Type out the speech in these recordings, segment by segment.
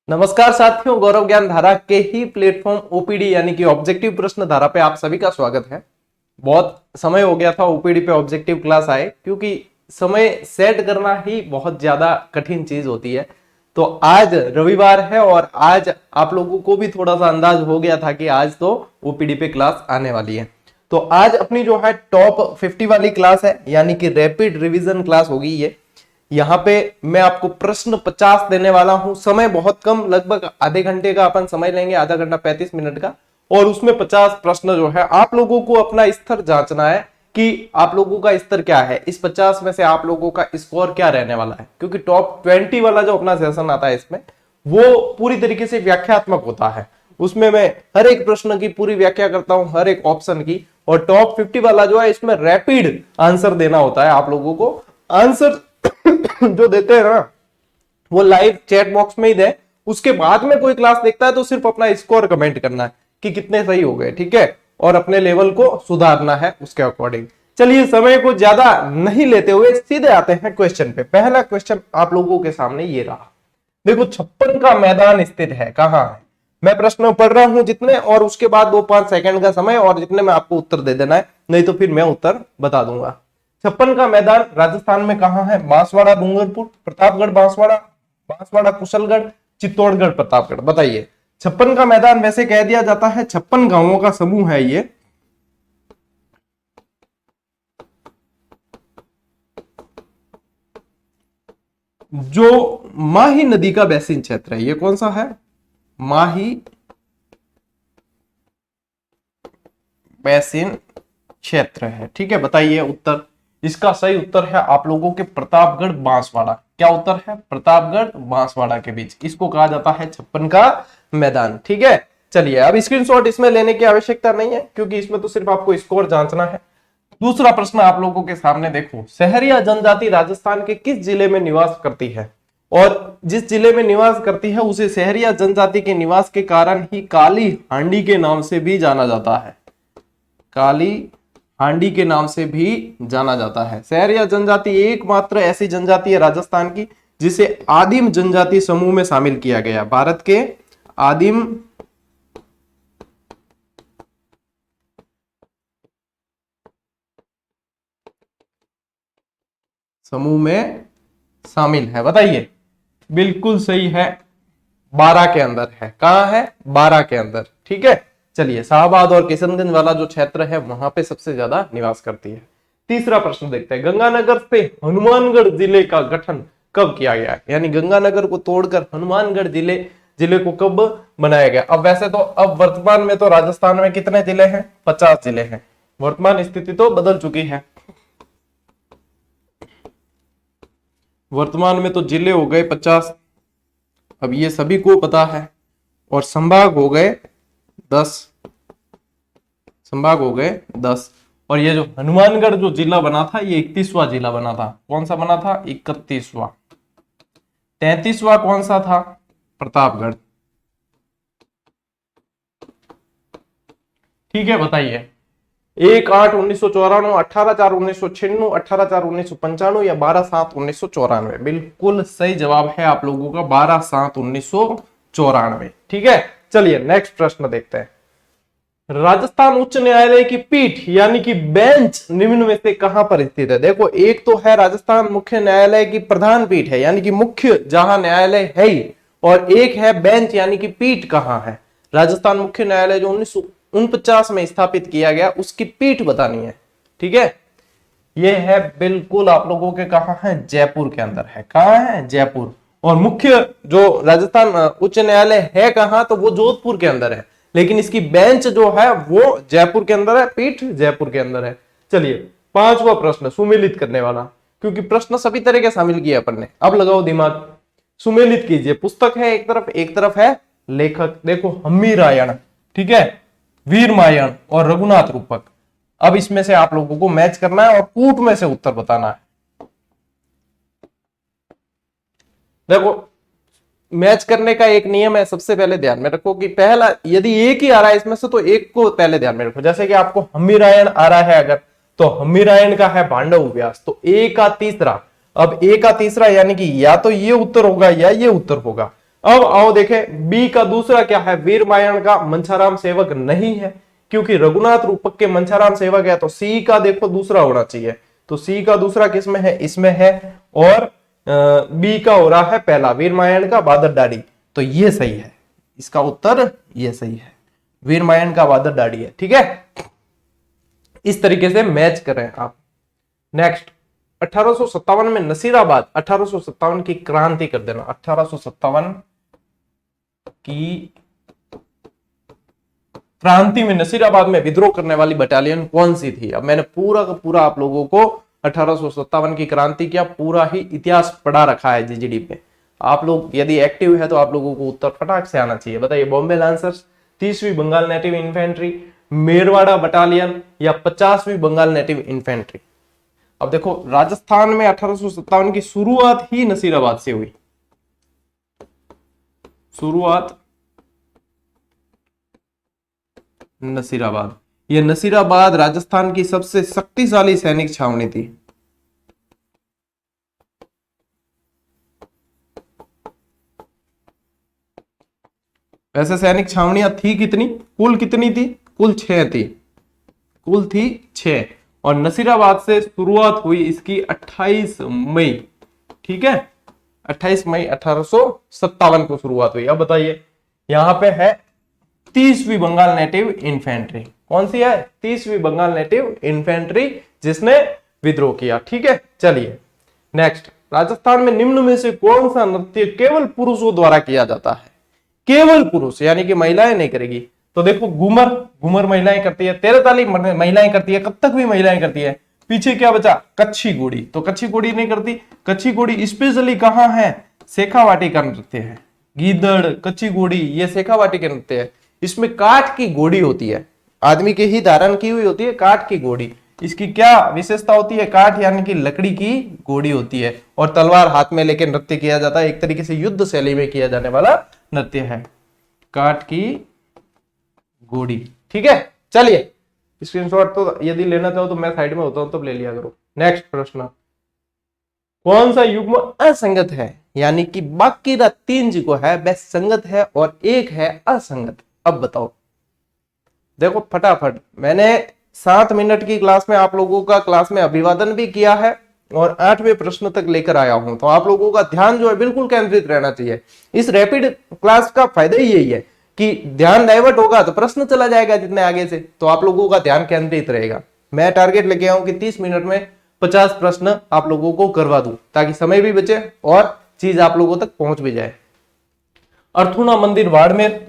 नमस्कार साथियों, गौरव ज्ञान धारा के ही प्लेटफॉर्म ओपीडी यानी कि ऑब्जेक्टिव प्रश्न धारा पे आप सभी का स्वागत है। बहुत समय हो गया था ओपीडी पे ऑब्जेक्टिव क्लास आए, क्योंकि समय सेट करना ही बहुत ज्यादा कठिन चीज होती है। तो आज रविवार है और आज आप लोगों को भी थोड़ा सा अंदाज हो गया था कि आज तो ओपीडी पे क्लास आने वाली है। तो आज अपनी जो है टॉप 50 वाली क्लास है, यानी कि रैपिड रिवीजन क्लास होगी ये। यहाँ पे मैं आपको प्रश्न 50 देने वाला हूं। समय बहुत कम, लगभग आधे घंटे का अपन समय लेंगे, आधा घंटा 35 मिनट का। और उसमें 50 प्रश्न जो है आप लोगों को अपना स्तर जांचना है कि आप लोगों का स्तर क्या है। इस 50 में से आप लोगों का स्कोर क्या रहने वाला है, क्योंकि टॉप 20 वाला जो अपना सेशन आता है इसमें वो पूरी तरीके से व्याख्यात्मक होता है। उसमें मैं हर एक प्रश्न की पूरी व्याख्या करता हूं, हर एक ऑप्शन की। और टॉप 50 वाला जो है इसमें रैपिड आंसर देना होता है आप लोगों को। आंसर जो देते हैं ना वो लाइव चैट बॉक्स में ही दे। उसके बाद में कोई क्लास देखता है तो सिर्फ अपना स्कोर कमेंट करना है कि कितने सही हो गए, ठीक है, और अपने लेवल को सुधारना है उसके अकॉर्डिंग। चलिए समय को ज्यादा नहीं लेते हुए सीधे आते हैं क्वेश्चन पे। पहला क्वेश्चन आप लोगों के सामने ये रहा। देखो 56 का मैदान स्थित है कहां है। मैं प्रश्न पढ़ रहा हूं जितने, और उसके बाद 2-5 सेकंड का समय और जितने में आपको उत्तर दे देना है, नहीं तो फिर मैं उत्तर बता दूंगा। 56 का मैदान राजस्थान में कहां है। बांसवाड़ा, डूंगरपुर, प्रतापगढ़, बांसवाड़ा, बांसवाड़ा, कुशलगढ़, चित्तौड़गढ़, प्रतापगढ़। बताइए 56 का मैदान वैसे कह दिया जाता है, 56 गांवों का समूह है ये। जो माही नदी का बेसिन क्षेत्र है, ये कौन सा है, माही बेसिन क्षेत्र है, ठीक है। बताइए उत्तर। इसका सही उत्तर है आप लोगों के प्रतापगढ़ बांसवाड़ा। क्या उत्तर है, प्रतापगढ़ बांसवाड़ा के बीच इसको कहा जाता है 56 का मैदान, ठीक है। चलिए अब स्क्रीनशॉट इसमें लेने की आवश्यकता नहीं है, क्योंकि इसमें तो सिर्फ आपको स्कोर जांचना है। दूसरा प्रश्न आप लोगों के सामने देखो। सहरिया जनजाति राजस्थान के किस जिले में निवास करती है, और जिस जिले में निवास करती है उसे सहरिया जनजाति के निवास के कारण ही काली हांडी के नाम से भी जाना जाता है। काली हांडी के नाम से भी जाना जाता है। सहरिया जनजाति एकमात्र ऐसी जनजाति है राजस्थान की जिसे आदिम जनजाति समूह में शामिल किया गया। भारत के आदिम समूह में शामिल है। बताइए बिल्कुल सही है, 12 के अंदर है। कहां है, 12 के अंदर, ठीक है। चलिए शाहबाद और किशनगंज वाला जो क्षेत्र है वहां पे सबसे ज्यादा निवास करती है। तीसरा प्रश्न देखते हैं। गंगानगर से हनुमानगढ़ जिले का गठन कब किया गया है, यानी गंगानगर को तोड़कर हनुमानगढ़ जिले को कब बनाया गया। अब वैसे तो अब वर्तमान में तो राजस्थान में कितने जिले हैं, 50 जिले हैं। वर्तमान स्थिति तो बदल चुकी है, वर्तमान में तो जिले हो गए 50, अब ये सभी को पता है। और संभाग हो गए 10, संभाग हो गए 10। और ये जो हनुमानगढ़ जो जिला बना था ये 31वां जिला बना था। कौन सा बना था, 31वां। 33वां कौन सा था, प्रतापगढ़, ठीक है। बताइए 1/8/1994, 18/4/1996, 18/4/1995 या 12/7/1994। बिल्कुल सही जवाब है आप लोगों का 12/7/1994, ठीक है। चलिए नेक्स्ट प्रश्न देखते हैं। राजस्थान उच्च न्यायालय की पीठ यानी कि बेंच निम्न में से कहां पर स्थित है। देखो एक तो है राजस्थान मुख्य न्यायालय की प्रधान पीठ है, यानी कि मुख्य जहां न्यायालय है ही, और एक है बेंच यानी कि पीठ कहां है। राजस्थान मुख्य न्यायालय जो 1949 में स्थापित किया गया उसकी पीठ बतानी है, ठीक है। यह है बिल्कुल आप लोगों के कहां है, जयपुर के अंदर है। कहां है, जयपुर। और मुख्य जो राजस्थान उच्च न्यायालय है कहां, तो वो जोधपुर के अंदर है, लेकिन इसकी बेंच जो है वो जयपुर के अंदर है, पीठ जयपुर के अंदर है। चलिए 5वां प्रश्न सुमेलित करने वाला, क्योंकि प्रश्न सभी तरह के शामिल किए अपन ने। अब लगाओ दिमाग, सुमेलित कीजिए। पुस्तक है एक तरफ है लेखक। देखो हम्मी रायण, ठीक है, वीर मायण और रघुनाथ रूपक। अब इसमें से आप लोगों को मैच करना है और कूट में से उत्तर बताना है। देखो मैच करने का एक नियम है, सबसे पहले ध्यान में रखो कि पहला यदि एक ही आ रहा है इसमें से तो एक को पहले ध्यान में रखो। जैसे कि आपको हम्मीरायण आ रहा है अगर, तो हम्मीरायण का है पांडव व्यास, तो ए का तीसरा। अब ए का तीसरा यानी कि या तो ये उत्तर होगा या ये उत्तर होगा। अब आओ देखें, बी का दूसरा क्या है, वीरमायण का मंछाराम सेवक नहीं है, क्योंकि रघुनाथ रूपक के मंछाराम सेवक है, तो सी का देखो दूसरा होना चाहिए। तो सी का दूसरा किसमें है, इसमें है। और बी का हो रहा है पहला, वीरमायण का बादर डाड़ी। तो ये सही है, इसका उत्तर ये सही है, वीरमायण का बादर डाड़ी है। ठीक है, इस तरीके से मैच करें आप। नेक्स्ट, 1857 में नसीराबाद, 1857 की क्रांति कर देना। 1857 की क्रांति में नसीराबाद में विद्रोह करने वाली बटालियन कौन सी थी? अब मैंने पूरा का पूरा आप लोगों को 1857 की क्रांति क्या पूरा ही इतिहास पढ़ा रखा है जीजीडी पे। आप लोग यदि एक्टिव है तो आप लोगों को उत्तर फटाक से आना चाहिए। बताइए, बॉम्बे लांसर्स, 30वीं Bengal native infantry, Merwara battalion या 50वीं बंगाल नेटिव इन्फेंट्री? अब देखो, राजस्थान में 1857 की शुरुआत ही नसीराबाद से हुई। शुरुआत नसीराबाद। यह नसीराबाद राजस्थान की सबसे शक्तिशाली सैनिक छावनी थी। वैसे सैनिक छावनियां थी कितनी, कुल कितनी थी? कुल 6 थी, कुल थी 6। और नसीराबाद से शुरुआत हुई इसकी 28 मई। ठीक है, 28 मई 1857 को शुरुआत हुई। अब बताइए, यहां पे है 30वीं बंगाल नेटिव इन्फेंट्री। कौन सी है? 30वीं बंगाल नेटिव इन्फेंट्री, जिसने विद्रोह किया। ठीक है, चलिए नेक्स्ट, राजस्थान में निम्न में से कौन सा नृत्य केवल पुरुषों द्वारा किया जाता है? केवल पुरुष, यानी कि महिलाएं नहीं करेगी। तो देखो, घूमर, घूमर महिलाएं करती है, तेरताली महिलाएं करती है, कथक भी महिलाएं करती है। पीछे क्या बचा? कच्छी घोड़ी। तो कच्छी घोड़ी नहीं करती। कच्छी घोड़ी स्पेशली कहां है? शेखावाटी का नृत्य है। गीदड़, कच्छी घोड़ी, ये शेखावाटी के नृत्य है। इसमें काठ की घोड़ी होती है, आदमी के ही धारण की हुई होती है काठ की घोड़ी। इसकी क्या विशेषता होती है? काठ यानी कि लकड़ी की घोड़ी होती है, और तलवार हाथ में लेकर नृत्य किया जाता है। एक तरीके से युद्ध शैली में किया जाने वाला नृत्य है, काठ की घोड़ी। ठीक है, चलिए स्क्रीनशॉट तो यदि लेना चाहो तो मैं साइड में होता हूं तब ले लिया करो। नेक्स्ट प्रश्न, कौन सा युग्म असंगत है? यानी कि बाकी 3 जो है वह संगत है और एक है असंगत। अब बताओ, देखो फटाफट, मैंने 7 मिनट की क्लास में आप लोगों का क्लास में अभिवादन भी किया है और 8वें प्रश्न तक लेकर आया हूं। तो आप लोगों का ध्यान जो है बिल्कुल केंद्रित रहना चाहिए। इस रैपिड क्लास का फायदा ही यही है कि ध्यान डाइवर्ट होगा तो प्रश्न चला जाएगा जितने आगे से, तो आप लोगों का ध्यान केंद्रित रहेगा। मैं टारगेट लेके आऊं कि 30 मिनट में 50 प्रश्न आप लोगों को करवा दूं, ताकि समय भी बचे और चीज आप लोगों तक पहुंच भी जाए। अर्थुना मंदिर बाड़मेर,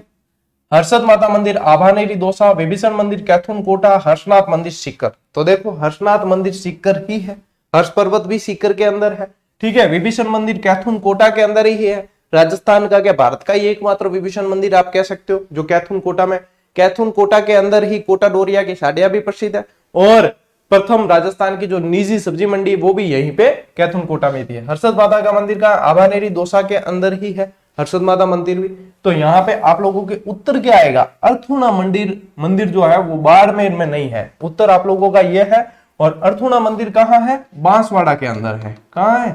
हर्षद माता मंदिर आभानेरी दौसा, विभीषण मंदिर कैथून कोटा, हर्षनाथ मंदिर सीकर। तो देखो, हर्षनाथ मंदिर सीकर ही है, हर्ष पर्वत भी सीकर के अंदर है। ठीक है, विभीषण मंदिर कैथून कोटा के अंदर ही है। राजस्थान का क्या भारत का ही एकमात्र विभीषण मंदिर आप कह सकते हो जो कैथून कोटा में। कैथून कोटा के अंदर ही कोटा डोरिया की साड़ियां भी प्रसिद्ध है, और प्रथम राजस्थान की जो निजी सब्जी मंडी वो भी यहीं पे कैथून कोटा में थी। हर्षद माता का मंदिर का आभानेरी दौसा के अंदर ही है, हर्षद माता मंदिर भी। तो यहाँ पे आप लोगों के उत्तर क्या आएगा? अर्थुना मंदिर जो है वो बाड़मेर में नहीं है, उत्तर आप लोगों का ये है। और अर्थुना मंदिर कहाँ है? बांसवाड़ा के अंदर है। कहाँ है?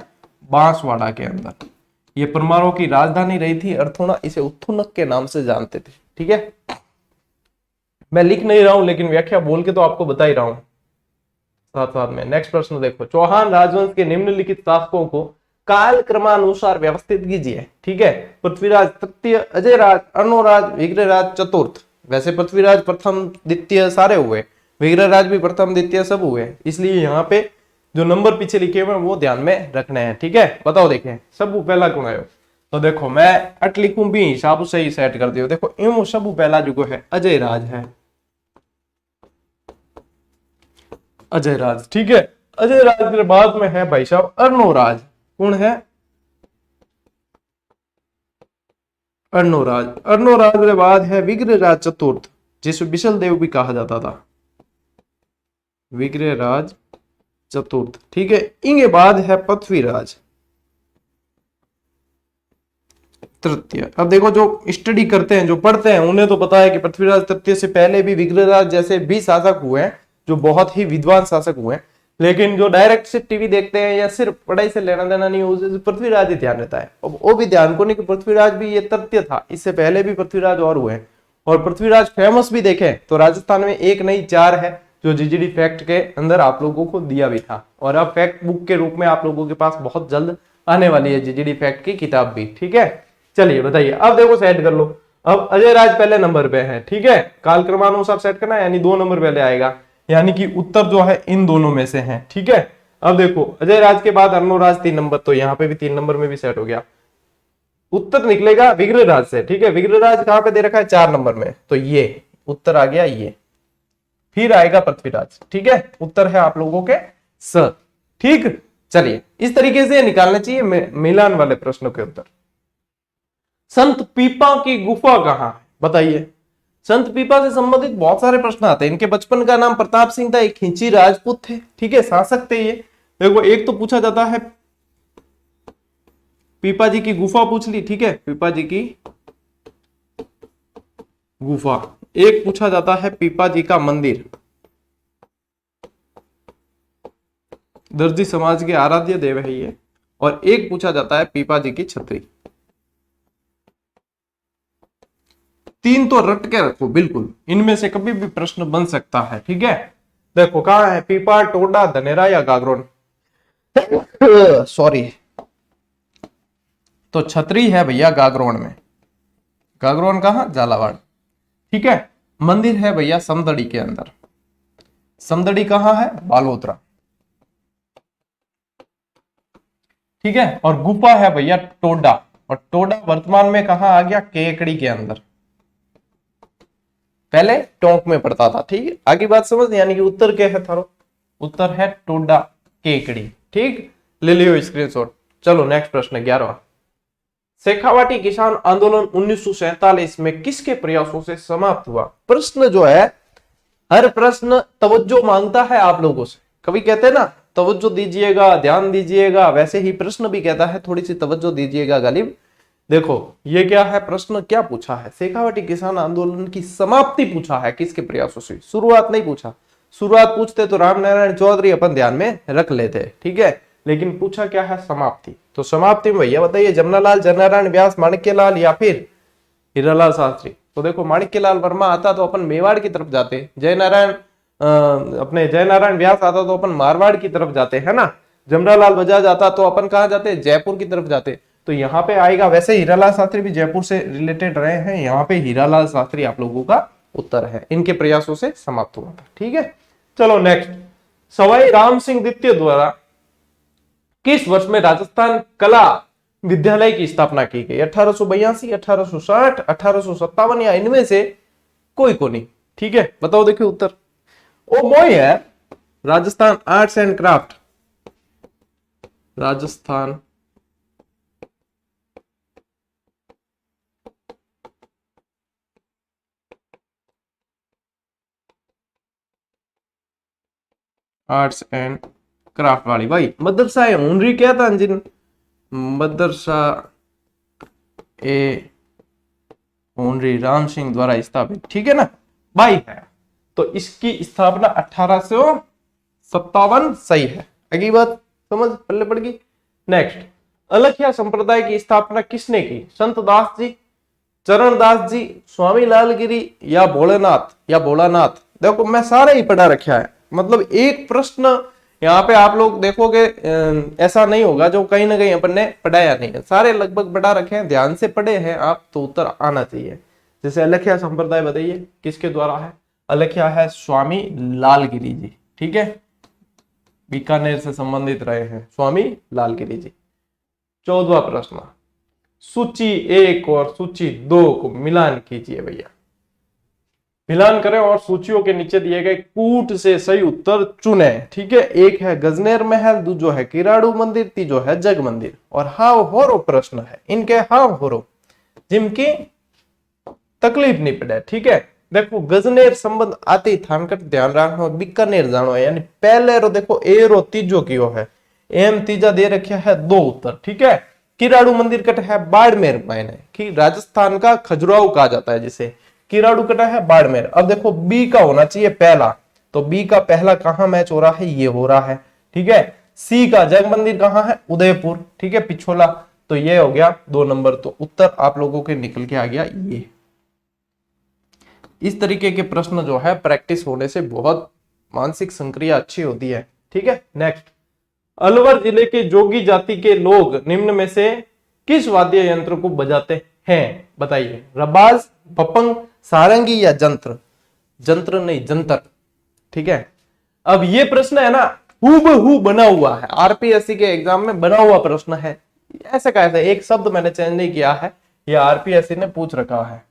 बांसवाड़ा के अंदर। ये परमारों की राजधानी रही थी अर्थुना, इसे उत्थुनक के नाम से जानते थे। ठीक है, मैं लिख नहीं रहा हूं लेकिन व्याख्या बोल के तो आपको बता ही रहा हूं साथ साथ में। नेक्स्ट प्रश्न देखो, चौहान राजवंश के निम्नलिखित शासकों को काल क्रमानुसार व्यवस्थित कीजिए। ठीक है, पृथ्वीराज तृतीय, अजयराज, अर्णोराज, विग्रहराज चतुर्थ। वैसे पृथ्वीराज प्रथम द्वितीय सारे हुए, विग्रहराज भी प्रथम द्वितीय सब हुए, इसलिए यहाँ पे जो नंबर पीछे लिखे हुए वो ध्यान में रखने हैं। ठीक है, बताओ देखें सब पहला कौन आयो? तो देखो, मैं अट लिखूं भी हिसाब से ही सेट कर दियो। देखो, इम सब पहला जो है अजयराज है, अजयराज। ठीक है, अजयराज के बाद में है भाई साहब अर्णोराज। कौन है? अर्णोराज। अर्णोराज के बाद है विग्रहराज चतुर्थ, जिसे बिशल देव भी कहा जाता था, विग्रहराज चतुर्थ। ठीक है, इनके बाद है पृथ्वीराज तृतीय। अब देखो, जो स्टडी करते हैं, जो पढ़ते हैं, उन्हें तो पता है कि पृथ्वीराज तृतीय से पहले भी विग्रहराज जैसे भी शासक हुए हैं जो बहुत ही विद्वान शासक हुए हैं, लेकिन जो डायरेक्ट सिर्फ टीवी देखते हैं या सिर्फ पढ़ाई से लेना देना नहीं, उसे पृथ्वीराज ही ध्यान रहता है। अब वो भी ध्यान को नहीं कि पृथ्वीराज भी ये तथ्य था, इससे पहले भी पृथ्वीराज और हुए, और पृथ्वीराज फेमस भी देखें तो राजस्थान में एक नहीं 4 है, जो जीजीडी फैक्ट के अंदर आप लोगों को दिया भी था, और अब फैक्ट बुक के रूप में आप लोगों के पास बहुत जल्द आने वाली है जीजीडी फैक्ट की किताब भी। ठीक है, चलिए बताइए, अब देखो सेट कर लो। अब अजय राज पहले नंबर पे है, ठीक है, काल क्रमानुसार सेट करना है, यानी 2 नंबर पहले आएगा, यानी कि उत्तर जो है इन दोनों में से है। ठीक है, अब देखो अजय राज के बाद अर्णोराज 3 नंबर, तो यहाँ पे भी 3 नंबर में भी सेट हो गया। उत्तर निकलेगा विग्रहराज से, ठीक है, विग्रहराज कहां पे दे रखा है 4 नंबर में, तो ये उत्तर आ गया ये, फिर आएगा पृथ्वीराज। ठीक है, उत्तर है आप लोगों के स। ठीक, चलिए इस तरीके से निकालना चाहिए मिलान वाले प्रश्नों के उत्तर। संत पीपा की गुफा कहां है, बताइए। संत पीपा से संबंधित बहुत सारे प्रश्न आते हैं। इनके बचपन का नाम प्रताप सिंह था, एक खिंची राजपूत थे, ठीक है, शासक थे ये। देखो एक तो पूछा जाता है पीपा जी की गुफा पूछ ली, ठीक है, पीपा जी की गुफा। एक पूछा जाता है पीपा जी का मंदिर, दर्जी समाज के आराध्य देव है ये, और एक पूछा जाता है पीपा जी की छतरी। 3 तो रट के रखो बिल्कुल, इनमें से कभी भी प्रश्न बन सकता है। ठीक है, देखो कहां है पीपा, टोडा, धनेरा या गागरोन। सॉरी, तो छतरी है भैया गागरोन में। गागरोन कहां, झालावाड़। ठीक है, मंदिर है भैया समदड़ी के अंदर। समदड़ी कहां है, बालोतरा। ठीक है, और गुफा है भैया टोडा, और टोडा वर्तमान में कहां आ गया, केकड़ी के अंदर, पहले टोंक में पड़ता था। ठीक है, आगे बात समझ, यानी कि उत्तर क्या है थारो, उत्तर है टोडा केकड़ी। ठीक, ले लियो स्क्रीनशॉट। चलो नेक्स्ट प्रश्न 11वां। शेखावाटी किसान आंदोलन 1947 में किसके प्रयासों से समाप्त हुआ। प्रश्न जो है, हर प्रश्न तवज्जो मांगता है आप लोगों से। कभी कहते हैं ना तवज्जो दीजिएगा, ध्यान दीजिएगा, वैसे ही प्रश्न भी कहता है थोड़ी सी तवज्जो दीजिएगा गालिब। देखो ये क्या है, प्रश्न क्या पूछा है, शेखावाटी किसान आंदोलन की समाप्ति पूछा है किसके प्रयासों से, शुरुआत नहीं पूछा। शुरुआत पूछते तो रामनारायण चौधरी अपन ध्यान में रख लेते, ठीक है, लेकिन पूछा क्या है, समाप्ति। तो समाप्ति में भैया बताइए, जमनालाल, जयनारायण व्यास, माणिक्यलाल या फिर हीरालाल शास्त्री। तो देखो माणिक्यलाल वर्मा आता तो अपन मेवाड़ की तरफ जाते, अपने जयनारायण व्यास आता तो अपन मारवाड़ की तरफ जाते, है ना। जमनालाल बजाज आता तो अपन कहा जाते, जयपुर की तरफ जाते। तो यहाँ पे आएगा, वैसे हीरालाल शास्त्री भी जयपुर से रिलेटेड रहे हैं, यहाँ पे हीरालाल शास्त्री आप लोगों का उत्तर है, इनके प्रयासों से समाप्त हुआ था। ठीक है, चलो नेक्स्ट। सवाई राम सिंह द्वितीय द्वारा किस वर्ष में राजस्थान कला विद्यालय की स्थापना की गई, 1882, 1860, 1857 या इनमें से कोई को नहीं। ठीक है, बताओ देखिए उत्तर। ओ मोई है, Rajasthan arts and craft, Rajasthan arts and craft वाली भाई मदरसा ए हुनरी क्या था जिन, मदरसा ए हुनरी राम सिंह द्वारा स्थापित, ठीक है ना भाई है। तो इसकी स्थापना 1857 सही है। अगली बात समझ पल्ले पड़ गई। नेक्स्ट, अलखिया संप्रदाय की स्थापना किसने की, संत दास जी, चरण दास जी, स्वामी लालगिरी या भोलेनाथ या भोलानाथ। देखो मैं सारे ही पढ़ा रखा है, मतलब एक प्रश्न यहाँ पे आप लोग देखोगे ऐसा नहीं होगा जो कहीं ना कहीं अपन ने पढ़ाया नहीं है, सारे लगभग पढ़ा रखे हैं, ध्यान से पढ़े हैं आप तो उत्तर आना चाहिए। जैसे अलखिया संप्रदाय बताइए किसके द्वारा है, अलखिया है स्वामी लालगिरी जी, ठीक है, बीकानेर से संबंधित रहे हैं स्वामी लालगिरी जी। 14वां प्रश्न, सूची 1 और सूची 2 को मिलान कीजिए भैया, मिलान करें और सूचियों के नीचे दिए गए कूट से सही उत्तर चुने। ठीक है, एक है गजनेर महल, दूजो है किराड़ू मंदिर, तीजो है जग मंदिर। और हाव होरो प्रश्न है, इनके हाव होरो जिनकी तकलीफ नहीं पड़े। ठीक है, देखो गजनेर संबंध आते ही थानकट ध्यान रखो, बीकानेर जानो है, यानी पहले रो देखो ए रो तीजो कियो है, एम तीजा दे रखा है 2 उत्तर। ठीक है, किराड़ू मंदिर कट है बाड़मेर मायने कि राजस्थान का खजुराहो कहा जाता है जिसे, किराड़ू कटा है बाड़मेर। अब देखो बी का होना चाहिए पहला, तो बी का पहला कहां मैच हो रहा है, ये हो रहा है। ठीक है। सी का जैन मंदिर कहाँ है? उदयपुर, ठीक है, पिछोला। तो ये हो गया 2 नंबर। तो उत्तर आप लोगों के निकल के आ गया ये। इस तरीके के प्रश्न जो है प्रैक्टिस होने से बहुत मानसिक संक्रिया अच्छी होती है, ठीक है। नेक्स्ट, अलवर जिले के जोगी जाति के लोग निम्न में से किस वाद्य यंत्र को बजाते हैं? बताइए। रबाज, पपंग, सारंगी या जंत्र? जंत्र नहीं, जंतर, ठीक है। अब ये प्रश्न है ना हूबहू बना हुआ है, आरपीएससी के एग्जाम में बना हुआ प्रश्न है। ऐसे कैसे? एक शब्द मैंने चेंज नहीं किया है, ये आरपीएससी ने पूछ रखा है।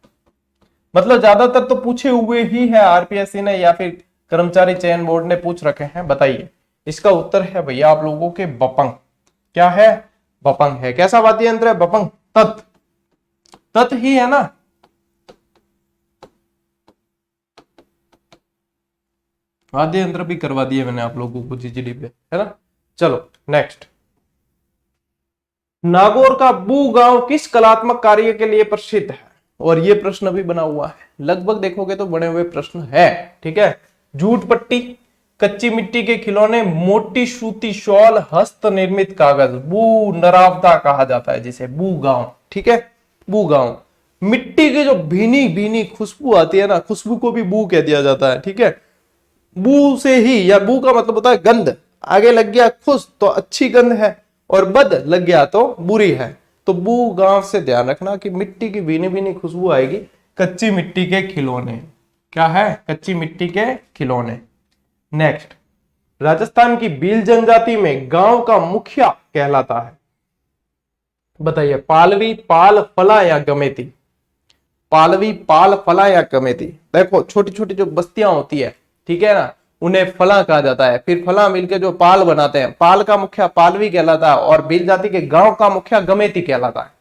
मतलब ज्यादातर तो पूछे हुए ही है आरपीएससी ने या फिर कर्मचारी चयन बोर्ड ने पूछ रखे हैं। बताइए। इसका उत्तर है भैया आप लोगों के बपंग। क्या है? बपंग है। कैसा वाद्य यंत्र है? बपंग। तत्, तत् ही है ना। वाद्य यंत्र भी करवा दिए मैंने आप लोगों को जीजीडी पे, है ना। चलो नेक्स्ट, नागौर का बू गांव किस कलात्मक कार्य के लिए प्रसिद्ध है? और ये प्रश्न भी बना हुआ है, लगभग देखोगे तो बने हुए प्रश्न है, ठीक है। जूट पट्टी, कच्ची मिट्टी के खिलौने, मोटी सूती शॉल, हस्त निर्मित कागज। बू नरावता कहा जाता है जिसे, बू गांव, ठीक है। बू गांव, मिट्टी की जो भीनी भीनी खुशबू आती है ना, खुशबू को भी बू कह दिया जाता है, ठीक है। बू से ही, या बू का मतलब होता है गंध। आगे लग गया खुश तो अच्छी गंध है, और बद लग गया तो बुरी है। तो बू गांव से ध्यान रखना कि मिट्टी की भीनी भीनी खुशबू आएगी। कच्ची मिट्टी के खिलौने, क्या है? कच्ची मिट्टी के खिलौने। नेक्स्ट, राजस्थान की भील जनजाति में गांव का मुखिया कहलाता है। बताइए। पालवी, पाल, फला या गमेती? पालवी, पाल, फला या गमेती? देखो छोटी छोटी जो बस्तियां होती है, ठीक है ना, उन्हें फला कहा जाता है। फिर फला मिलकर जो पाल बनाते हैं, पाल का मुखिया पालवी कहलाता है, और भील जाति के गांव का मुखिया गमेती कहलाता है,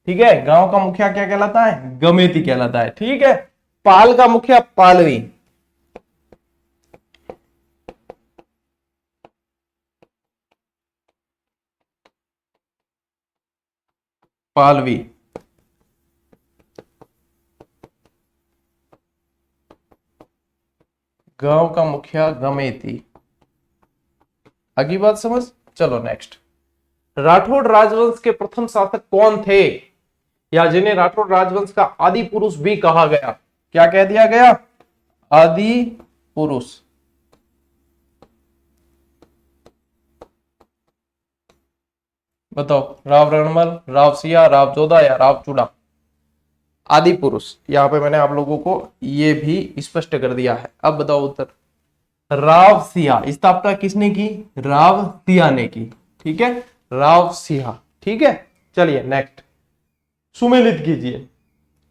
ठीक है। गांव का मुखिया क्या कहलाता है? गमेती कहलाता है, ठीक है। पाल का मुखिया पालवी। पालवी, गांव का मुखिया गमेती। अगली बात समझ। चलो नेक्स्ट, राठौड़ राजवंश के प्रथम शासक कौन थे, या जिन्हें राठौड़ राजवंश का आदि पुरुष भी कहा गया? क्या कह दिया गया? आदि पुरुष। बताओ। राव रणमल, राव सिया, राव जोधा या राव चूड़ा? आदि पुरुष। यहां पे मैंने आप लोगों को ये भी स्पष्ट कर दिया है। अब बताओ उत्तर। राव सिया। स्थापना किसने की? राव सिया ने की, ठीक है। राव सिया, ठीक है। चलिए नेक्स्ट, सुमेलित कीजिए।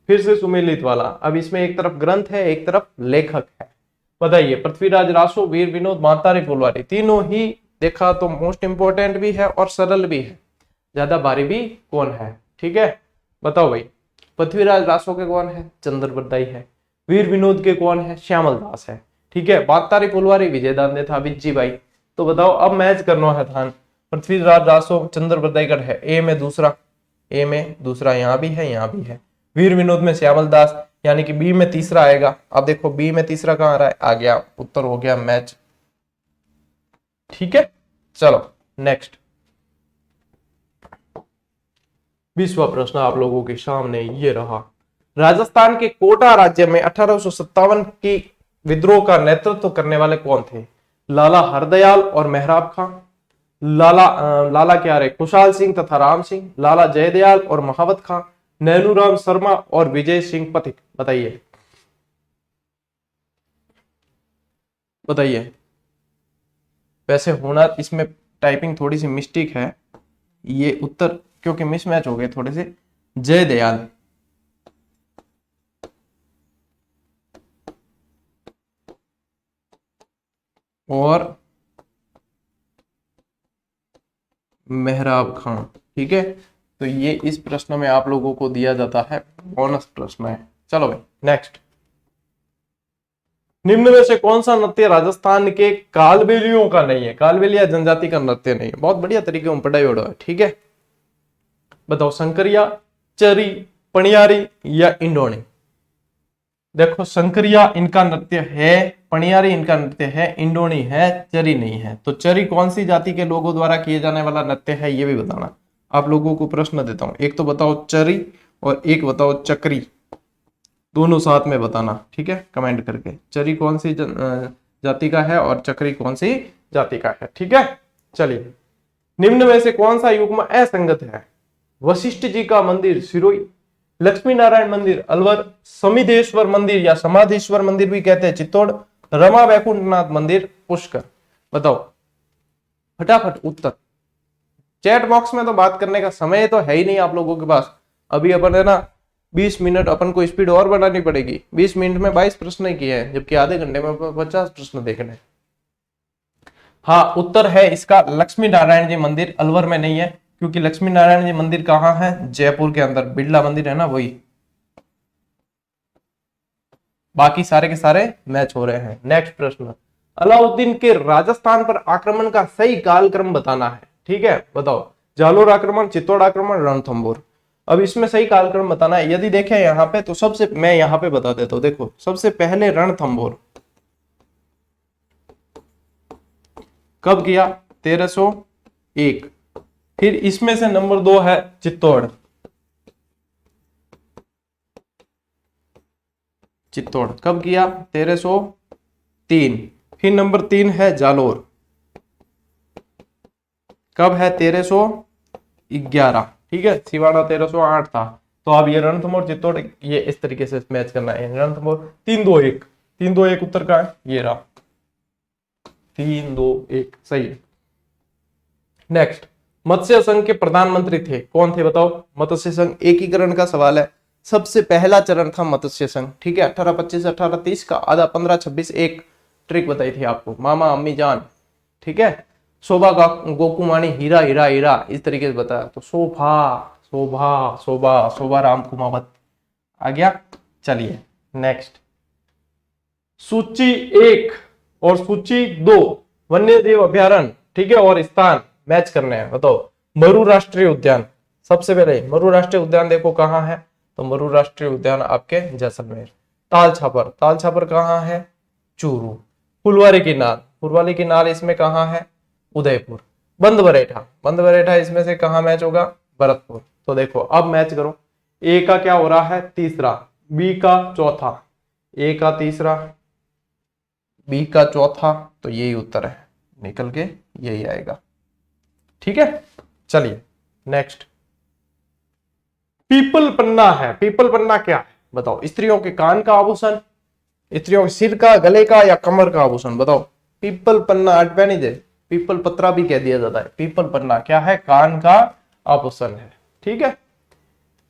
फिर से सुमेलित वाला। अब इसमें एक तरफ ग्रंथ है, एक तरफ लेखक है। बताइए। पृथ्वीराज रासो, वीर विनोद, मातारी फुलवारी। तीनों ही देखा तो मोस्ट इंपोर्टेंट भी है और सरल भी है। ज्यादा भारी भी कौन है, ठीक है। बताओ भाई। पृथ्वीराज रासो के कौन है? चंद्रबरदाई है। वीर विनोद के कौन है? श्यामल दास है, ठीक है। मातारी फुलवारी विजय दांदे था, विज्जी भाई। तो बताओ अब मैच करना है थान। पृथ्वीराज रासो चंद्रबरदाई का है, ए में दूसरा, ए में दूसरा यहां भी है, यहां भी है। वीर विनोद में श्यामल दास, यानी कि बी में तीसरा आएगा। अब देखो बी में तीसरा कहां आ रहा है? आ गया, उत्तर हो गया मैच, ठीक है। चलो नेक्स्ट, 20वां प्रश्न आप लोगों के सामने ये रहा। राजस्थान के कोटा राज्य में 1857 की विद्रोह का नेतृत्व करने वाले कौन थे? लाला हरदयाल और मेहराब खां, लाला क्या रहे, खुशहाल सिंह तथा राम सिंह, लाला जयदयाल और महावत खां, नैनूराम शर्मा और विजय सिंह पथिक? बताइए। बताइए। वैसे होना इसमें टाइपिंग थोड़ी सी मिस्टेक है, ये उत्तर क्योंकि मिसमैच हो गए थोड़े से। जयदयाल। और मेहराब खां, ठीक है। तो ये इस प्रश्न में आप लोगों को दिया जाता है, बोनस प्रश्न है। चलो भाई नेक्स्ट, निम्न में से कौन सा नृत्य राजस्थान के कालबेलियों का नहीं है? कालबेलिया जनजाति का नृत्य नहीं है। बहुत बढ़िया तरीके में पढ़ाई हो रहा है, ठीक है। बताओ। शंकरिया, चरी, पणियारी या इंडोनी? देखो शंकरिया इनका नृत्य है, पणियारी इनका नृत्य है, इंडोनी है, चरी नहीं है। तो चरी कौन सी जाति के लोगों द्वारा किए जाने वाला नृत्य है, ये भी बताना। आप लोगों को प्रश्न देता हूं, एक तो बताओ चरी और एक बताओ चक्री, दोनों साथ में बताना, ठीक है, कमेंट करके। चरी कौन सी जाति का है और चक्री कौन सी जाति का है, ठीक है। चलिए, निम्न में से कौन सा युग्म असंगत है? वशिष्ठ जी का मंदिर सिरोही, लक्ष्मी नारायण मंदिर अलवर, समिधेश्वर मंदिर या समाधेश्वर मंदिर भी कहते हैं चित्तौड़, रमा वैकुंठनाथ मंदिर पुष्कर। बताओ फटाफट उत्तर। चैट बॉक्स में तो बात करने का समय तो है ही नहीं आप लोगों के पास। अभी अपन है ना 20 मिनट अपन को स्पीड और बढ़ानी पड़ेगी। 20 मिनट में 22 प्रश्न ही किए हैं, जबकि आधे घंटे में 50 प्रश्न देखने। हाँ, उत्तर है इसका लक्ष्मी नारायण जी मंदिर अलवर में नहीं है, क्योंकि लक्ष्मी नारायण जी मंदिर कहाँ है? जयपुर के अंदर, बिड़ला मंदिर है ना वही। बाकी सारे के सारे मैच हो रहे हैं। नेक्स्ट प्रश्न, अलाउद्दीन के राजस्थान पर आक्रमण का सही कालक्रम बताना है, ठीक है। बताओ जालोर आक्रमण, चित्तौड़ आक्रमण, रणथंभौर। अब इसमें सही कालक्रम बताना है। यदि देखें यहाँ पे तो सबसे, मैं यहाँ पे बता देता हूँ, देखो सबसे पहले रणथंभौर कब किया? 1301। फिर इसमें से नंबर 2 है चित्तौड़, चित्तौड़ कब किया? 1303। फिर नंबर 3 है जालोर, कब है? 1311, ठीक है। सिवाना 1308 था। तो अब ये रणथंभौर चित्तौड़ ये इस तरीके से मैच करना है। रणथंभौर 321, 321 उत्तर का है, ये रहा 321, सही है। नेक्स्ट, मत्स्य संघ के प्रधानमंत्री थे, कौन थे बताओ? मत्स्य संघ एकीकरण का सवाल है। सबसे पहला चरण था मत्स्य संघ, ठीक है। 1825 1830 का, आधा 1526। एक ट्रिक बताई थी आपको, मामा अम्मी जान, ठीक है। शोभा गोकुमानी, हीरा हीरा हीरा, इस तरीके से बताया। तो शोभा शोभा शोभा शोभा राम कुमावत आ गया। चलिए नेक्स्ट, सूची 1 और सूची 2 वन्यजीव अभ्यारण्य, ठीक है, और स्थान मैच करने हैं। बताओ मरु राष्ट्रीय उद्यान, सबसे पहले मरु राष्ट्रीय उद्यान देखो कहाँ है, तो मरु राष्ट्रीय उद्यान आपके जैसलमेर। ताल छापर, ताल छापर कहाँ है? चूरू। फुलवारी की नाल, फुलवारी की नाल इसमें कहाँ है? उदयपुर। बंद बरेठा, बंद बरेठा इसमें से कहाँ मैच होगा? भरतपुर। तो देखो अब मैच करो, ए का क्या हो रहा है? तीसरा, बी का चौथा, ए का तीसरा, बी का चौथा, तो यही उत्तर है, निकल के यही आएगा, ठीक है। चलिए नेक्स्ट, पीपल पन्ना है। पीपल पन्ना क्या है बताओ? स्त्रियों के कान का आभूषण, स्त्रियों के सिर का, गले का या कमर का आभूषण? बताओ पीपल पन्ना, अटपैनी दे, पीपल पत्रा भी कह दिया जाता है। पीपल पन्ना क्या है? कान का आभूषण है, ठीक है।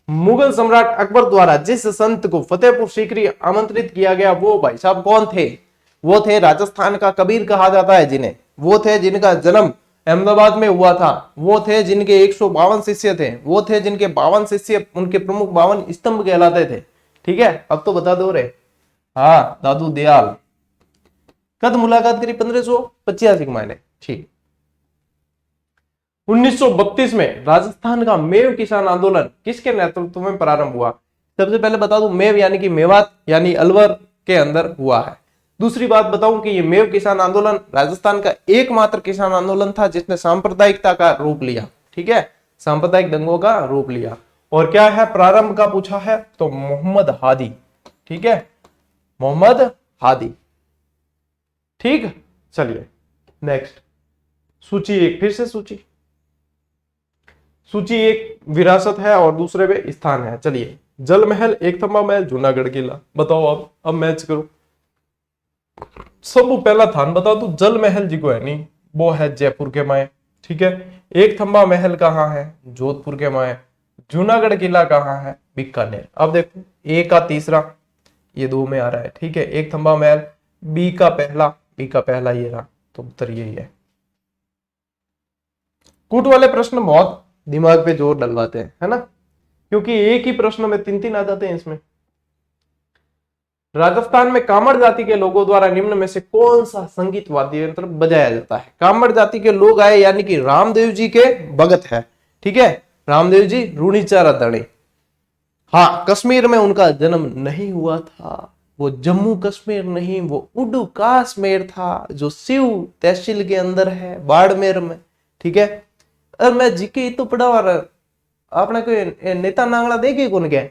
मुगल सम्राट अकबर द्वारा जिस संत को फतेहपुर सीकरी आमंत्रित किया गया, वो भाई साहब कौन थे? वो थे राजस्थान का कबीर कहा जाता है जिन्हें। वो थे जिनका जन्म अहमदाबाद में हुआ था। वो थे जिनके 152 शिष्य थे। वो थे जिनके 52 शिष्य, उनके प्रमुख 52 स्तंभ कहलाते थे, ठीक है। अब तो बता दो रे। हाँ, दादू दयाल। कद मुलाकात करी 1585 के मायने, ठीक। 1932 में राजस्थान का मेव किसान आंदोलन किसके नेतृत्व में प्रारंभ हुआ? सबसे पहले बता दूं, मेव यानी कि मेवात यानी अलवर के अंदर हुआ है। दूसरी बात बताऊं कि ये मेव किसान आंदोलन राजस्थान का एकमात्र किसान आंदोलन था जिसने सांप्रदायिकता का रूप लिया, ठीक है, सांप्रदायिक दंगों का रूप लिया। और क्या है प्रारंभ का पूछा है, तो मोहम्मद हादी, ठीक है, मोहम्मद हादी, ठीक। चलिए नेक्स्ट, सूची 1, फिर से सूची 1 विरासत है और दूसरे पे स्थान है। चलिए, जल महल, एक थंबा महल, जूनागढ़ किला। बताओ अब मैच करो। सब पहला थान बता दू, जल महल जी को है नहीं, वो है जयपुर के माए, ठीक है। एक थंबा महल कहाँ है? जोधपुर के माए। जूनागढ़ किला कहाँ है? बीकानेर। अब देखो ए का तीसरा, ये 2 में आ रहा है, ठीक है। एक थंबा महल, बी का पहला ये रहा, तो उत्तर यही है। कूट वाले प्रश्न बहुत दिमाग पे जोर डलवाते हैं, है ना, क्योंकि एक ही प्रश्न में 3 आ जाते हैं इसमें। राजस्थान में कामड़ जाति के लोगों द्वारा निम्न में से कौन सा संगीत वाद्य यंत्र बजाया जाता है? कामड़ जाति के लोग आए यानी कि रामदेव जी के भगत है, ठीक है, रामदेव जी रूणीचारा दणी। हाँ, कश्मीर में उनका जन्म नहीं हुआ था, वो जम्मू कश्मीर नहीं, वो उड्डू कश्मीर था जो शिव तहसील के अंदर है, बाड़मेर में। ठीक है, और मैं जीके तो पढ़ा और आपने कोई नेता नांगड़ा देखे कौन क्या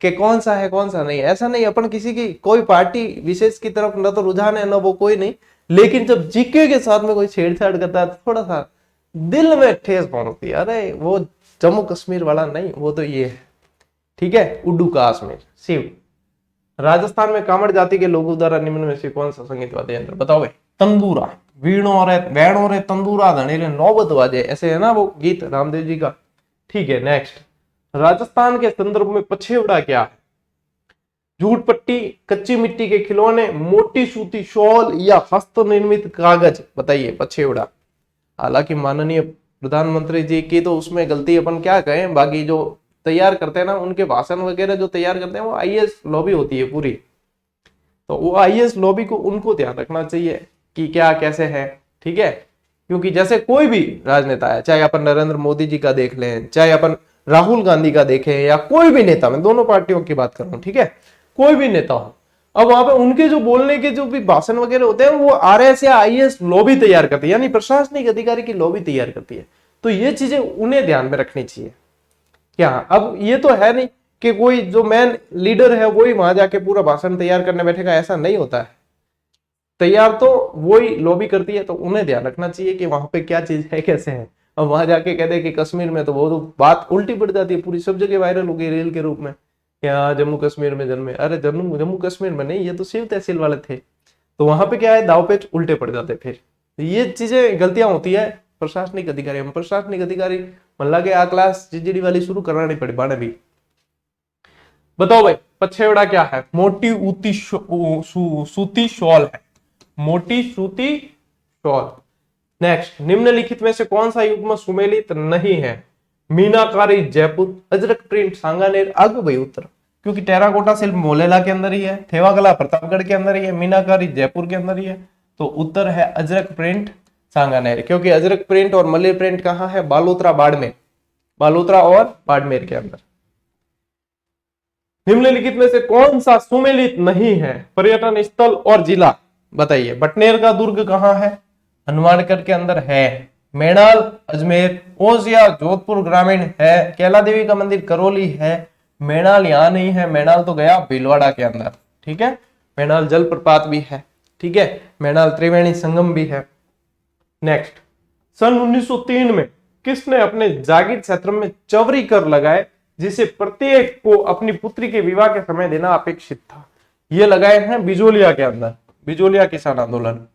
कि कौन सा है कौन सा नहीं, ऐसा नहीं। अपन किसी की कोई पार्टी विशेष की तरफ न तो रुझान है न वो कोई नहीं, लेकिन जब जीके के साथ में कोई छेड़छाड़ करता है तो थोड़ा सा दिल में ठेस पहुंचती है, अरे वो जम्मू कश्मीर वाला नहीं, वो तो ये है। ठीक है, उड्डू कश्मीर शिव। राजस्थान में कामड़ जाति के लोगों द्वारा निम्न में से कौन सा संगीत वाद्य यंत्र, बताओ भाई। तंदूरा, वीणों रे वैणों रे तंदूरा धनेरे नौबत वाजे, ऐसे है ना वो गीत रामदेव जी का। ठीक है, नेक्स्ट। राजस्थान के संदर्भ में पछेवड़ा क्या है? जूट पट्टी, कच्ची मिट्टी के खिलौने, मोटी सूती शॉल या हस्त निर्मित कागज, बताइए पछेवड़ा। हालांकि माननीय प्रधानमंत्री जी की तो उसमें गलती अपन क्या कहें, बाकी जो तैयार करते हैं ना उनके भाषण वगैरह जो तैयार करते हैं वो आईएएस लॉबी होती है पूरी, तो वो आईएएस लॉबी को उनको ध्यान रखना चाहिए कि क्या कैसे है। ठीक है, क्योंकि जैसे कोई भी राजनेता है, चाहे अपन नरेंद्र मोदी जी का देख लें, चाहे अपन राहुल गांधी का देखें, या कोई भी नेता, मैं दोनों पार्टियों की बात कर रहा हूं, ठीक है, कोई भी नेता हो, अब वहां पे उनके जो बोलने के जो भी भाषण वगैरह होते हैं वो आरएस या आईएएस लॉबी तैयार करती है, यानी प्रशासनिक अधिकारी की लॉबी तैयार करती है। तो ये चीजें उन्हें ध्यान में रखनी चाहिए। क्या अब ये तो है नहीं कि कोई जो मेन लीडर है वही वहां जाके पूरा भाषण तैयार करने बैठेगा, ऐसा नहीं होता है। तैयार तो वही लॉबी करती है, तो उन्हें ध्यान रखना चाहिए कि वहां पे क्या चीज है कैसे है। अब वहां जाके कह दे कि कश्मीर में, तो वो तो बात उल्टी पड़ जाती है, पूरी सब जगह वायरल हो गई रील के रूप में, क्या जम्मू कश्मीर में जन्मे। अरे जम्मू जम्मू कश्मीर में नहीं, ये तो शिव तहसील वाले थे। तो वहां पे क्या है, दाव पेच उल्टे पड़ जाते। फिर ये चीजें गलतियां होती है प्रशासनिक अधिकारी। हम प्रशासनिक अधिकारी मल्ला के आ क्लास जीजीडी वाली शुरू करानी पड़ी बाने भी। बताओ भाई, पछेवड़ा क्या है? मोटी ऊती सूती शॉल है, मोटी सूती शॉल। नेक्स्ट, निम्नलिखित में से कौन सा युग्म सुमेलित नहीं है? मीनाकारी जयपुर, अजरक प्रिंट सांगानेर। आगे भाई उत्तर, क्योंकि टेराकोटा शिल्प मोलेला के अंदर ही है, थेवा कला प्रतापगढ़ के अंदर ही है, मीनाकारी जयपुर के अंदर ही है। तो उत्तर है अजरक प्रिंट सांगानेर, क्योंकि अजरक प्रिंट और मलय प्रिंट कहां है? बालोतरा बाड़मेर, बालोतरा और बाड़मेर के अंदर। निम्नलिखित में से कौन सा सुमेलित नहीं है? पर्यटन स्थल और जिला, बताइए। बटनेर का दुर्ग कहां है? हनुमानगढ़ के अंदर है। मेणाल अजमेर, ओसिया जोधपुर ग्रामीण है। कैला देवी का मंदिर करौली है। मेणाल यहां नहीं है, मेणाल तो गया भीलवाड़ा के अंदर। ठीक है, मेणाल जलप्रपात भी है। ठीक है, मेणाल त्रिवेणी संगम भी है। नेक्स्ट, सन 1903 में किसने अपने जागीर क्षेत्र में चवरी कर लगाए, जिसे प्रत्येक को अपनी पुत्री के विवाह के समय देना अपेक्षित था? ये लगाए हैं बिजोलिया के अंदर, बिजोलिया किसान आंदोलन।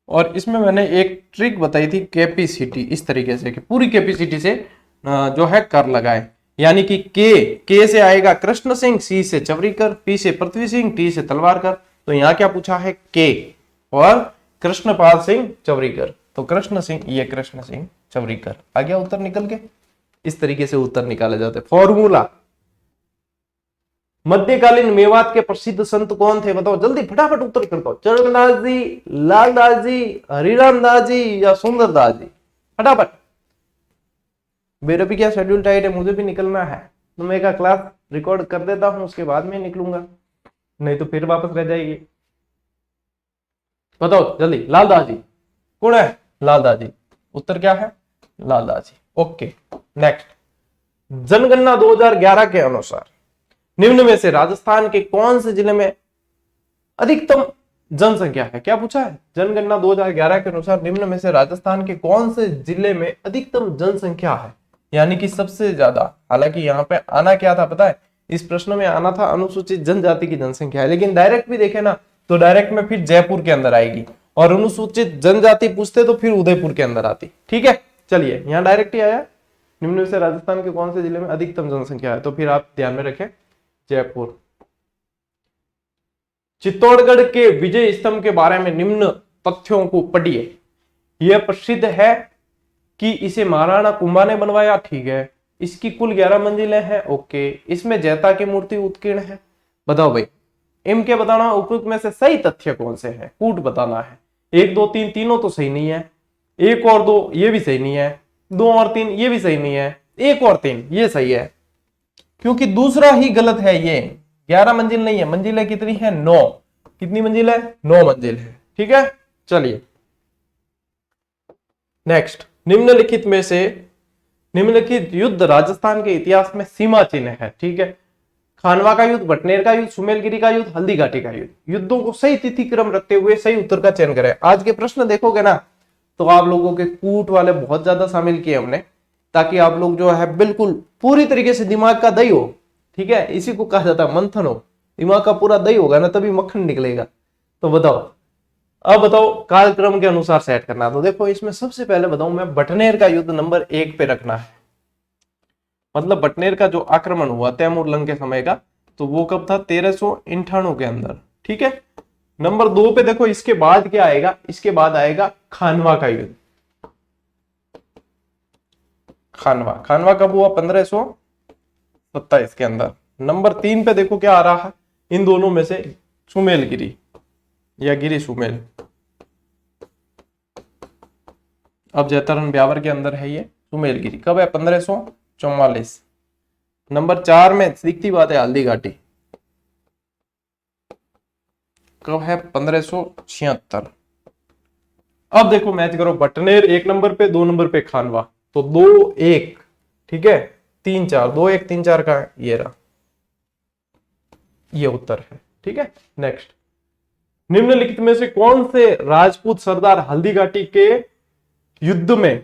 और इसमें मैंने एक ट्रिक बताई थी, कैपेसिटी, इस तरीके से कि पूरी कैपेसिटी से जो है कर लगाए, यानी कि के से आएगा कृष्ण सिंह, सी से चवरीकर, पी से पृथ्वी सिंह, टी से तलवारकर। तो यहाँ क्या पूछा है? के और कृष्णपाल सिंह चवरीकर। तो कृष्ण सिंह, ये कृष्ण सिंह चवरीकर आ गया उत्तर निकल के। इस तरीके से उत्तर निकाले जाते। फॉर्मूला, मध्यकालीन मेवात के प्रसिद्ध संत कौन थे? बताओ जल्दी, फटाफट उत्तर कर दो। चरणदास जी, लालदास जी, हरिराम दास जी या सुंदरदास जी? फटाफट, मेरा भी क्या शेड्यूल टाइट है, मुझे भी निकलना है। तो मैं एक क्लास रिकॉर्ड कर देता हूं, उसके बाद में निकलूंगा, नहीं तो फिर वापस रह जाएगी। बताओ जल्दी, लालदास जी कौन है? लालदास जी, उत्तर क्या है? लालदास जी। ओके, नेक्स्ट, जनगणना 2011 के अनुसार निम्न में से राजस्थान के कौन से जिले में अधिकतम जनसंख्या है? क्या पूछा है? जनगणना 2011 के अनुसार निम्न में से राजस्थान के कौन से जिले में अधिकतम जनसंख्या है, यानी कि सबसे ज्यादा। हालांकि यहाँ पे आना क्या था पता है? इस प्रश्न में आना था अनुसूचित जनजाति की जनसंख्या है, लेकिन डायरेक्ट भी देखे ना तो डायरेक्ट में फिर जयपुर के अंदर आएगी, और अनुसूचित जनजाति पूछते तो फिर उदयपुर के अंदर आती। ठीक है, चलिए यहाँ डायरेक्ट ही आया, निम्न में से राजस्थान के कौन से जिले में अधिकतम जनसंख्या है, तो फिर आप ध्यान में रखें जयपुर। चित्तौड़गढ़ के विजय स्तंभ के बारे में निम्न तथ्यों को पढ़िए। यह प्रसिद्ध है कि इसे महाराणा कुंभा ने बनवाया, ठीक है। इसकी कुल 11 मंजिलें हैं, ओके। इसमें जैता की मूर्ति उत्कीर्ण है। बताओ भाई, एम के बताना उपयुक्त में से सही तथ्य कौन से हैं? कूट बताना है। 1 2 3 तीनों तो सही नहीं है, 1 और 2 ये भी सही नहीं है, 2 और 3 ये भी सही नहीं है, 1 और 3 ये सही है। क्योंकि दूसरा ही गलत है। ये 11 मंजिल नहीं है, मंजिल है कितनी है 9। कितनी मंजिल है 9 मंजिल है। ठीक है, चलिए नेक्स्ट। निम्नलिखित युद्ध राजस्थान के इतिहास में सीमा चिन्ह है। ठीक है, खानवा का युद्ध, बटनेर का युद्ध, सुमेलगिरी का युद्ध, हल्दी घाटी का युद्ध। युद्धों को सही तिथि क्रम रखते हुए सही उत्तर का चयन करें। आज के प्रश्न देखोगे ना तो आप लोगों के कूट वाले बहुत ज्यादा शामिल किए हमने, ताकि आप लोग जो है बिल्कुल पूरी तरीके से दिमाग का दही हो। ठीक है, इसी को कहा जाता है मंथन हो। दिमाग का पूरा दही होगा ना तभी मक्खन निकलेगा। तो बताओ, अब बताओ कालक्रम के अनुसार सेट करना। तो देखो इसमें सबसे पहले बताऊं मैं, बटनेर का युद्ध नंबर 1 पे रखना है। मतलब बटनेर का जो आक्रमण हुआ तैमूर लंग के समय का, तो वो कब था 1398 के अंदर। ठीक है, नंबर 2 पे देखो इसके बाद क्या आएगा, इसके बाद आएगा खानवा का युद्ध। खानवा कब हुआ 1527 के अंदर। नंबर 3 पे देखो क्या आ रहा है, इन दोनों में से सुमेलगिरी या गिरी सुमेल। अब जैतरन ब्यावर के अंदर है ये सुमेलगिरी। कब है 1544। नंबर 4 में दिखती बात है हल्दी घाटी। कब है 1576। अब देखो मैच करो, बटनेर 1 नंबर पे, 2 नंबर पे खानवा, तो 2-1। ठीक है, 3-4, 2-1 3-4 का ये रहा, ये उत्तर है। ठीक है, नेक्स्ट। निम्नलिखित में से कौन से राजपूत सरदार हल्दी घाटी के युद्ध में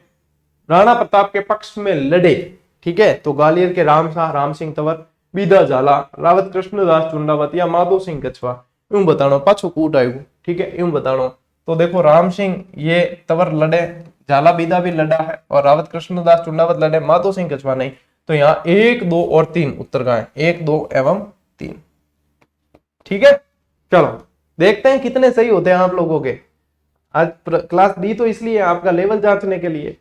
राणा प्रताप के पक्ष में लड़े। ठीक है, तो ग्वालियर के राम शाह, राम सिंह तंवर, बीदा झाला, रावत कृष्णदास चुंडावत या माधो सिंह कछवा। यूं बतानो, पाछो कूट आयु। ठीक है, यूं बतानो। तो देखो राम सिंह ये तंवर लड़े, झाला बीदा भी लड़ा है, और रावत कृष्णदास चुंडावत लड़े, माधो सिंह कछवा नहीं। तो यहाँ 1, 2 और 3 उत्तर का है, 1, 2 एवं 3। ठीक है, चलो देखते हैं कितने सही होते हैं आप लोगों के। आज क्लास दी तो इसलिए आपका लेवल जांचने के लिए।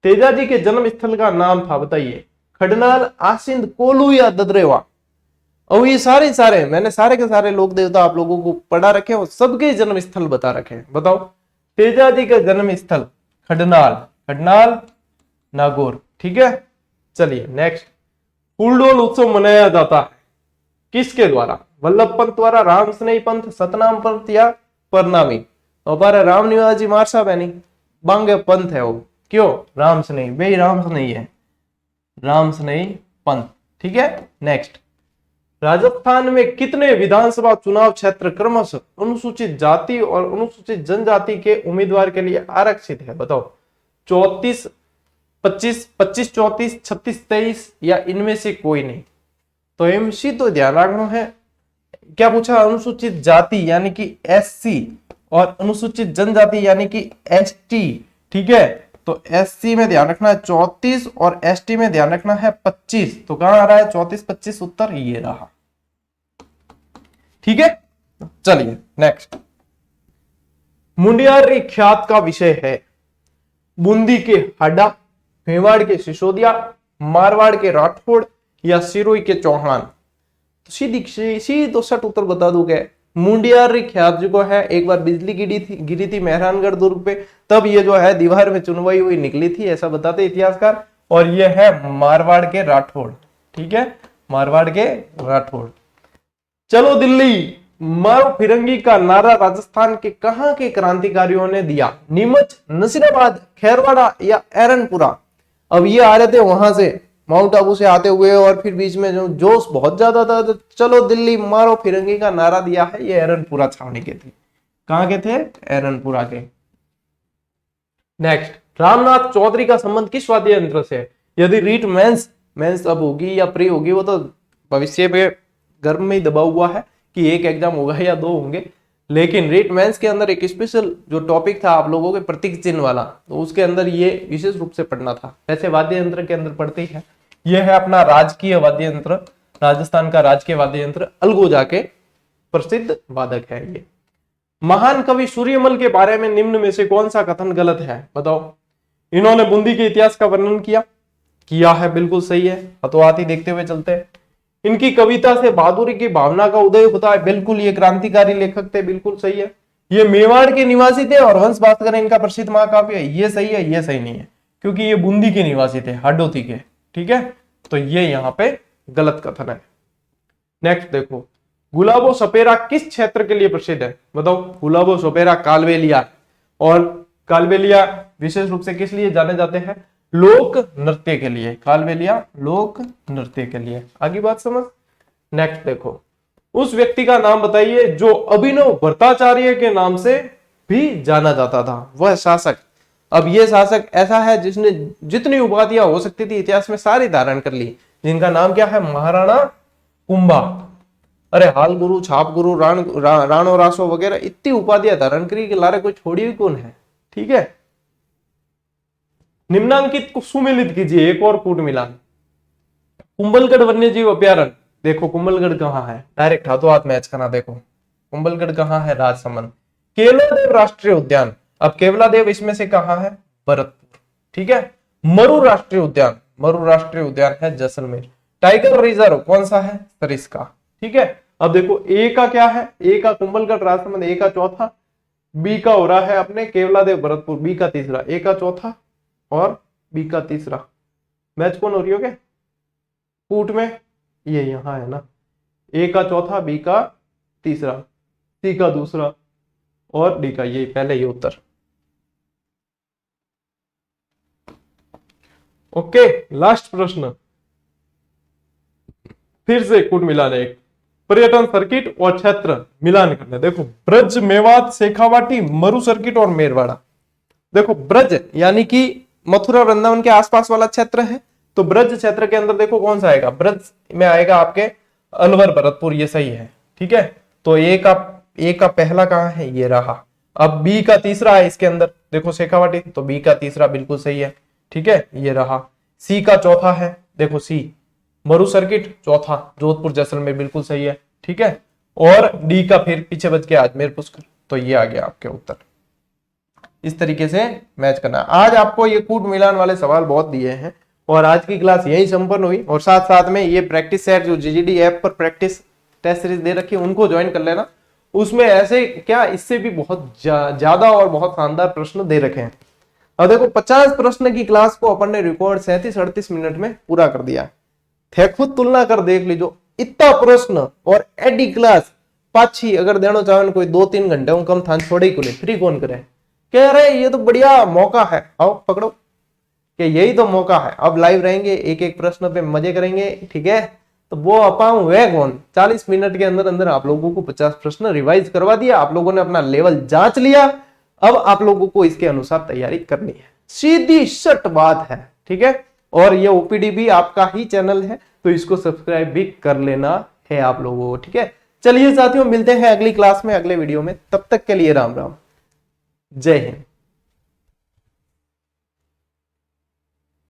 तेजाजी के जन्म स्थल का नाम था, बताइए। खडनाल, आसिंद, कोलू या ददरेवा। और ये सारे मैंने सारे के सारे लोक देवता आप लोगों को पढ़ा रखे और सबके जन्म स्थल बता रखे हैं। बताओ, तेजाजी का जन्म स्थल खडनाल नागौर। ठीक है, चलिए नेक्स्ट। फूलडोल उत्सव मनाया जाता है किसके द्वारा? वल्लभ पंत द्वारा, राम स्नेही पंथ, सतनाम पंथ या परनामी। तो हमारा राम निवाजी मार साहब है नहीं, बांगे पंथ है वो। क्यों? राम स्नेही, भाई राम स्नेही है, राम स्नेही पंथ। ठीक है, नेक्स्ट। राजस्थान में कितने विधानसभा चुनाव क्षेत्र क्रमशः अनुसूचित जाति और अनुसूचित जनजाति के उम्मीदवार के लिए आरक्षित है? बताओ, 34, 25, 25, 34, 36, 23 या इनमें से कोई नहीं। तो एमसी तो ध्यान रखना है। क्या पूछा? अनुसूचित जाति यानी कि एससी और अनुसूचित जनजाति यानी कि एसटी। ठीक है, तो एससी में ध्यान रखना है 34 और एसटी में ध्यान रखना है 25। तो कहां आ रहा है 34, 25 उत्तर ये रहा। ठीक है, चलिए नेक्स्ट। मुंडियारी ख्यात का विषय है बूंदी के हाडा, मेवाड़ के सिसोदिया, मारवाड़ के राठौड़ या सिरोही के चौहान। तो सीधी तो सट उत्तर बता दूंगा। मुंडियारी ख्यात जो है एक बार बिजली गिरी थी मेहरानगढ़ दुर्ग पे, तब ये जो है दीवार में चुनवाई हुई निकली थी, ऐसा बताते इतिहासकार। और ये है मारवाड़ के राठौड़। ठीक है, मारवाड़ के राठौड़। चलो दिल्ली मारो फिरंगी का नारा राजस्थान के कहां के क्रांतिकारियों ने दिया? नीमच, नसीराबाद, खैरवाड़ा या एरनपुरा। अब ये आ रहे थे वहां से माउंट आबू से आते हुए और फिर बीच में जो जोश बहुत ज्यादा था, तो चलो दिल्ली मारो फिरंगी का नारा दिया है, ये एरनपुरा छावनी के थे। कहां के थे? एरनपुरा के। नेक्स्ट। रामनाथ चौधरी का संबंध किस वाद्य यंत्र से? यदि रीट मेंस अब होगी या प्री होगी वो तो भविष्य पे गर्भ में ही दबा हुआ है कि एक एग्जाम होगा या 2 होंगे, लेकिन रीट मेंस के अंदर एक स्पेशल जो टॉपिक था आप लोगों के प्रतीक चिन्ह वाला, तो उसके अंदर ये विशेष रूप से पढ़ना था। वैसे वाद्य यंत्र के अंदर पढ़ते ही है। यह है अपना राजकीय वाद्य यंत्र, राजस्थान का राजकीय वाद्य यंत्र अलगोजा के प्रसिद्ध वादक है ये। महान कवि सूर्यमल के बारे में निम्न में से कौन सा कथन गलत है? बताओ। इन्होंने बूंदी के इतिहास का वर्णन किया है, बिल्कुल सही है। हतोहाती देखते हुए चलते हैं। इनकी कविता से बहादुरी की भावना का उदय होता है, बिल्कुल ये क्रांतिकारी लेखक थे, बिल्कुल सही है। ये मेवाड़ के निवासी थे और हंस भास्कर इनका प्रसिद्ध महाकाव्य है, ये सही है, ये सही नहीं है, क्योंकि ये बूंदी के निवासी थे, हाडोती के। ठीक है, तो ये यहाँ पे गलत कथन है। नेक्स्ट देखो, गुलाबो सपेरा किस क्षेत्र के लिए प्रसिद्ध है? बताओ। गुलाबो सपेरा कालबेलिया, और कालबेलिया विशेष रूप से किस लिए जाने जाते हैं? लोक नृत्य के लिए। कालबेलिया लोक नृत्य के लिए। आगे बात समझ। नेक्स्ट देखो, उस व्यक्ति का नाम बताइए जो अभिनव भट्टाचार्य के नाम से भी जाना जाता था। वह शासक। अब ये शासक ऐसा है जिसने जितनी उपाधियां हो सकती थी इतिहास में सारी धारण कर ली, जिनका नाम क्या है? महाराणा कुंभा। अरे हाल गुरु, छाप गुरु, राणो रासो वगैरह इतनी उपाधियां धारण करी कि लारे कोई छोड़ी हुई कौन है? ठीक है। निम्नांकित को सुमेलित कीजिए, एक और कूट मिलान। कुंभलगढ़ वन्य जीव अभ्यारण्य। देखो कुंभलगढ़ कहाँ है? डायरेक्ट हाथों हाथ मैच करना। देखो कुंभलगढ़ कहाँ है? राजसमंद। केवलादेव राष्ट्रीय उद्यान। अब केवलादेव इसमें से कहाँ है? भरतपुर। ठीक है। मरु राष्ट्रीय उद्यान, मरु राष्ट्रीय उद्यान है जैसलमेर। टाइगर रिजर्व कौन सा है? सरिस्का। ठीक है। अब देखो ए का क्या है? ए का कुंभलगढ़ राजसमंद, ए का चौथा। बी का हो रहा है अपने केवलादेव भरतपुर, बी का तीसरा। ए का चौथा और बी का तीसरा। मैच कौन हो रही हो क्या कूट में? ये यहां है ना, ए का चौथा, बी का तीसरा, सी का दूसरा और डी का ये पहले ये उत्तर। ओके, लास्ट प्रश्न फिर से कूट मिलान। एक पर्यटन सर्किट और क्षेत्र मिलान करने। देखो ब्रज, मेवात, शेखावाटी, मरु सर्किट और मेरवाड़ा। देखो ब्रज यानी कि मथुरा वृंदावन के आसपास वाला क्षेत्र है, तो ब्रज क्षेत्र के अंदर देखो कौन सा आएगा? ब्रज में आएगा आपके अलवर भरतपुर, ये सही है। ठीक है। तो ए का पहला कहां है? ये रहा। अब बी का तीसरा है इसके अंदर, देखो शेखावाटी, तो बी का तीसरा बिल्कुल सही है। ठीक है, ये रहा। सी का चौथा है, देखो सी मरु सर्किट, चौथा जोधपुर जैसलमेर, बिल्कुल सही है। ठीक है। और डी का फिर पीछे बच गया अजमेर पुष्कर, तो ये आ गया आपके उत्तर। इस तरीके से मैच करना। आज आपको ये कूट मिलान वाले सवाल बहुत दिए हैं और आज की क्लास यही संपन्न हुई। और साथ साथ में ये प्रैक्टिस सेट जो जीजीडी ऐप पर प्रैक्टिस टेस्ट सीरीज दे रखी है उनको ज्वाइन कर लेना। उसमें ऐसे क्या इससे भी बहुत ज्यादा और बहुत शानदार प्रश्न दे रखे हैं। अब देखो 50 प्रश्न की क्लास को अपन ने रिकॉर्ड 37-38 मिनट में पूरा कर दिया। थे खुद तुलना कर देख लीजिए, इतना प्रश्न और एडी क्लास पाछी अगर देना चाहे कोई 2-3 घंटे कम थान छोड़े ही फ्री कौन करे? कह रहे ये तो बढ़िया मौका है, आओ पकड़ो कि यही तो मौका है। अब लाइव रहेंगे, एक एक प्रश्न पे मजे करेंगे। ठीक है। तो वो अपाऊं वे कौन? 40 मिनट के अंदर अंदर आप लोगों को 50 प्रश्न रिवाइज करवा दिया, आप लोगों ने अपना लेवल जांच लिया। अब आप लोगों को इसके अनुसार तैयारी करनी है, सीधी सट बात है। ठीक है। और ये ओपीडी भी आपका ही चैनल है, तो इसको सब्सक्राइब भी कर लेना है आप लोगों को। ठीक है। चलिए साथियों, मिलते हैं अगली क्लास में, अगले वीडियो में। तब तक के लिए राम राम, जय हिंद।